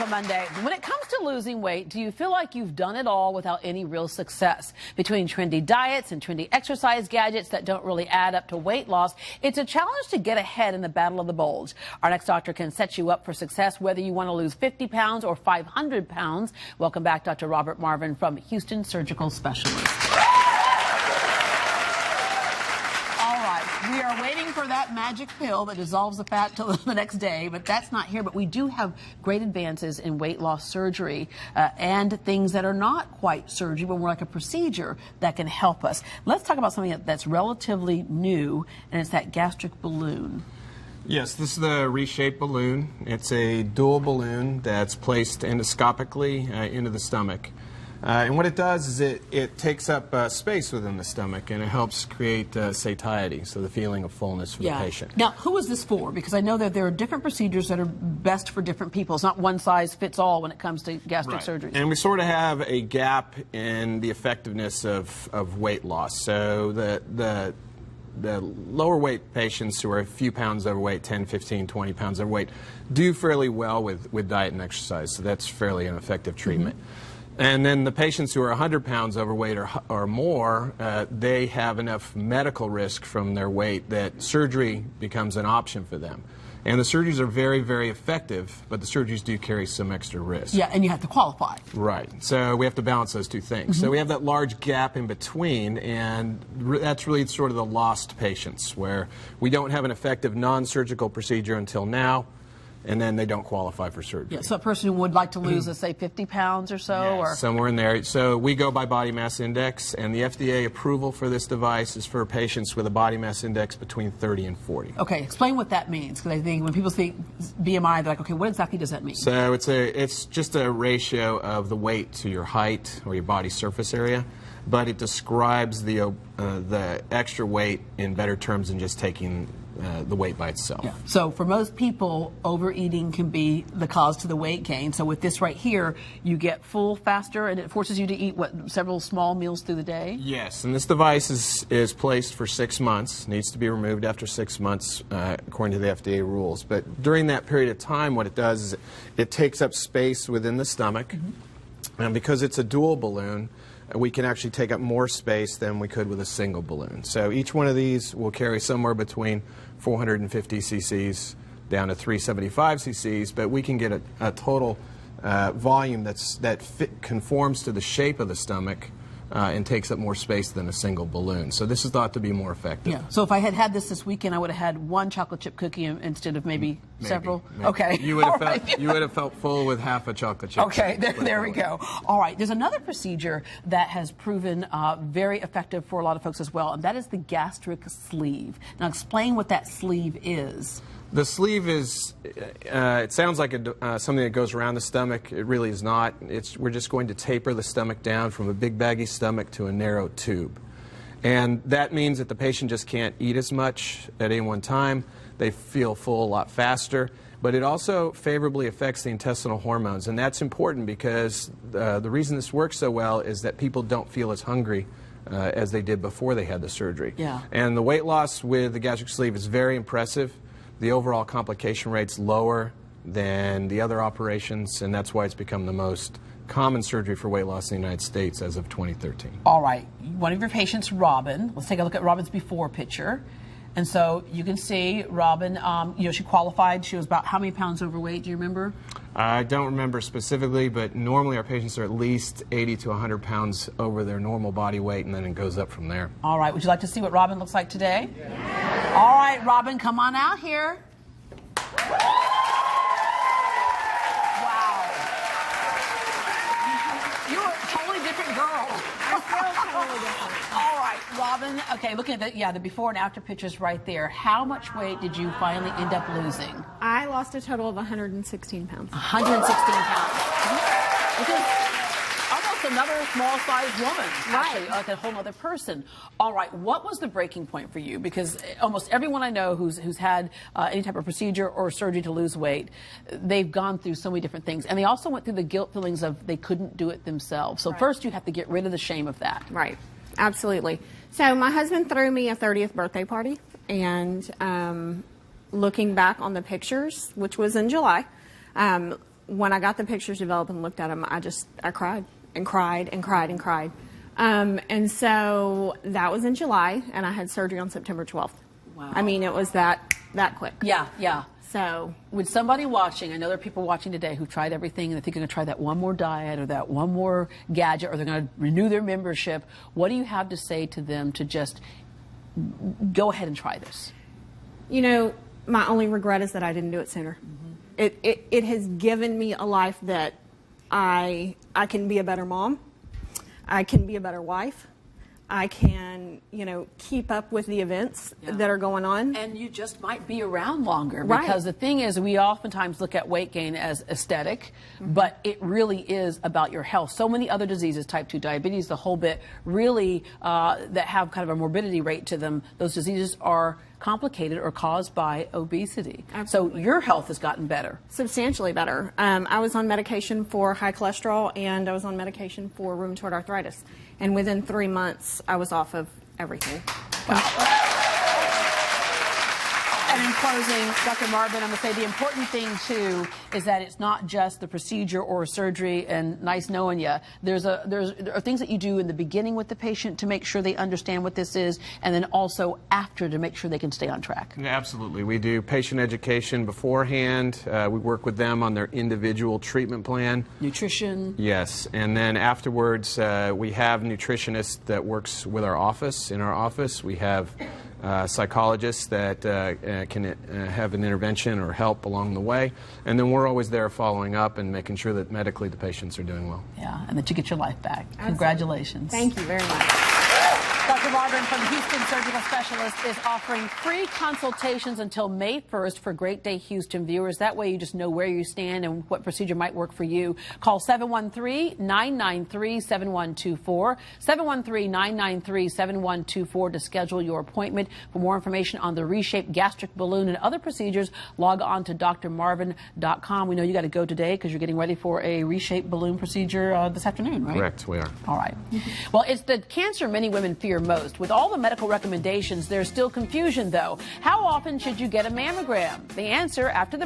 Monday. When it comes to losing weight, do you feel like you've done it all without any real success? Between trendy diets and trendy exercise gadgets that don't really add up to weight loss, it's a challenge to get ahead in the battle of the bulge. Our next doctor can set you up for success whether you want to lose 50 pounds or 500 pounds. Welcome back, Dr. Robert Marvin from Houston Surgical Specialist. We are waiting for that magic pill that dissolves the fat till the next day, but that's not here. But we do have great advances in weight loss surgery and things that are not quite surgery, but more like a procedure that can help us. Let's talk about something that's relatively new, and it's that gastric balloon. Yes, this is the ReShape balloon. It's a dual balloon that's placed endoscopically into the stomach. And what it does is it takes up space within the stomach, and it helps create satiety, so the feeling of fullness for the patient. Now, who is this for? Because I know that there are different procedures that are best for different people. It's not one size fits all when it comes to gastric surgery. And we sort of have a gap in the effectiveness of weight loss. So the lower weight patients who are a few pounds overweight, 10, 15, 20 pounds overweight, do fairly well with diet and exercise. So that's fairly an effective treatment. And then the patients who are 100 pounds overweight or more, they have enough medical risk from their weight that surgery becomes an option for them. And the surgeries are very, very effective, but the surgeries do carry some extra risk. Yeah, and you have to qualify. Right. So we have to balance those two things. So we have that large gap in between, and that's really sort of the lost patients, where we don't have an effective non-surgical procedure until now, and then they don't qualify for surgery. Yeah, so a person who would like to lose, let's say, 50 pounds or so? Yes, or somewhere in there. So we go by body mass index, and the FDA approval for this device is for patients with a body mass index between 30 and 40. Okay, explain what that means, because I think when people think BMI, they're like, okay, what exactly does that mean? So it's just a ratio of the weight to your height or your body surface area, but it describes the extra weight in better terms than just taking the weight by itself. Yeah. So for most people, overeating can be the cause to the weight gain. So with this right here, you get full faster, and it forces you to eat, what, several small meals through the day? Yes, and this device is placed for 6 months, needs to be removed after 6 months according to the FDA rules. But during that period of time, what it does is it takes up space within the stomach, and because it's a dual balloon, we can actually take up more space than we could with a single balloon. So each one of these will carry somewhere between 450 cc's down to 375 cc's, but we can get a total volume that conforms to the shape of the stomach and takes up more space than a single balloon. So this is thought to be more effective. Yeah. So if I had had this weekend, I would have had one chocolate chip cookie instead of maybe several? Maybe. Okay. You would have felt full with half a chocolate chip. Okay, there we go. All right, there's another procedure that has proven very effective for a lot of folks as well, and that is the gastric sleeve. Now explain what that sleeve is. The sleeve is, it sounds like something that goes around the stomach. It really is not. We're just going to taper the stomach down from a big baggy stomach to a narrow tube. And that means that the patient just can't eat as much at any one time. They feel full a lot faster. But it also favorably affects the intestinal hormones. And that's important because the reason this works so well is that people don't feel as hungry as they did before they had the surgery. Yeah. And the weight loss with the gastric sleeve is very impressive. The overall complication rate's lower than the other operations, and that's why it's become the most common surgery for weight loss in the United States as of 2013. All right. One of your patients, Robin, let's take a look at Robin's before picture. And so you can see Robin, she qualified. She was about how many pounds overweight? Do you remember? I don't remember specifically, but normally our patients are at least 80 to 100 pounds over their normal body weight, and then it goes up from there. All right. Would you like to see what Robin looks like today? Yeah. All right, Robin, come on out here. Wow. You're a totally different girl. I feel totally different. All right, Robin. Okay, looking at the before and after pictures right there. How much weight did you finally end up losing? I lost a total of 116 pounds. 116 pounds. Which is almost another small-sized woman. Actually, like a whole other person. All right, what was the breaking point for you? Because almost everyone I know who's had any type of procedure or surgery to lose weight, they've gone through so many different things. And they also went through the guilt feelings of they couldn't do it themselves. So first you have to get rid of the shame of that. Right. Absolutely. So my husband threw me a 30th birthday party, and looking back on the pictures, which was in July, when I got the pictures developed and looked at them, I cried and cried and cried and cried. And so that was in July, and I had surgery on September 12th. Wow. I mean, it was that quick. Yeah. So with somebody watching, I know there are people watching today who tried everything and they think they're going to try that one more diet or that one more gadget or they're going to renew their membership. What do you have to say to them to just go ahead and try this? You know, my only regret is that I didn't do it sooner. It has given me a life that I can be a better mom. I can be a better wife. I can, keep up with the events that are going on. And you just might be around longer. Right. Because the thing is, we oftentimes look at weight gain as aesthetic, but it really is about your health. So many other diseases, type 2 diabetes, the whole bit, really that have kind of a morbidity rate to them, those diseases are complicated or caused by obesity. Absolutely. So your health has gotten better. Substantially better. I was on medication for high cholesterol, and I was on medication for rheumatoid arthritis. And within 3 months, I was off of everything. Wow. And in closing, Dr. Marvin, I'm going to say the important thing, too, is that it's not just the procedure or surgery and nice knowing you. There are things that you do in the beginning with the patient to make sure they understand what this is, and then also after to make sure they can stay on track. Yeah, absolutely. We do patient education beforehand. We work with them on their individual treatment plan. Nutrition. Yes. And then afterwards, we have nutritionists that works with our office. In our office, we have psychologists that can have an intervention or help along the way. And then we're always there following up and making sure that medically the patients are doing well. Yeah, and that you get your life back. Absolutely. Congratulations. Thank you very much. Dr. Marvin from Houston Surgical Specialist is offering free consultations until May 1st for Great Day Houston viewers. That way you just know where you stand and what procedure might work for you. Call 713-993-7124, 713-993-7124 to schedule your appointment. For more information on the ReShape gastric balloon and other procedures, log on to drmarvin.com. We know you got to go today because you're getting ready for a ReShape balloon procedure this afternoon, right? Correct, we are. All right. Well, it's the cancer many women fear most. With all the medical recommendations, there's still confusion, though. How often should you get a mammogram? The answer after the